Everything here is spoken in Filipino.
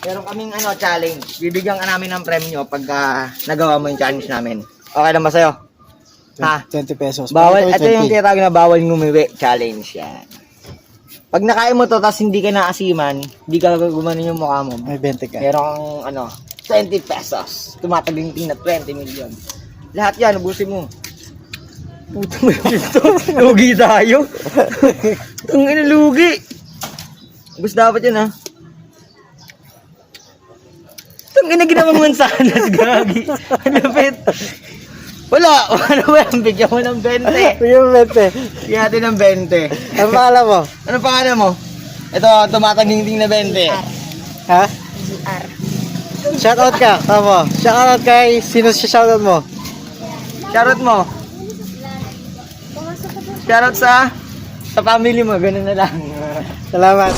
Meron kaming challenge. Bibigyan ka namin ng premyo pag nagawa mo yung challenge namin. Okay lang ba sa'yo? Ha? 20 pesos. Bawal, ito yung tinatawag na bawal ngumiwi challenge yan. Pag nakain mo to tapos hindi ka naasiman, hindi ka gumanon yung mukha mo. May 20 ka. Merong 20 pesos. Tumataginting na 20 million. Lahat yan, ubusin mo. Puto mo ito. Lugi tayo. Ang lugi. Ubus dapat yan ha. Itong ginawang mansanas, gagi. Lapit. Wala ba yan? Bigyan mo ng 20. Bigyan mo 20. Bigyan natin ng 20. Ang pangalan mo? Ano pangalan mo? Ito, tumataging na 20. Ha? Shoutout ka. Tama. Shoutout kay sino siya shoutout mo? Shoutout mo. Shoutout sa family mo. Ganun na lang. Salamat.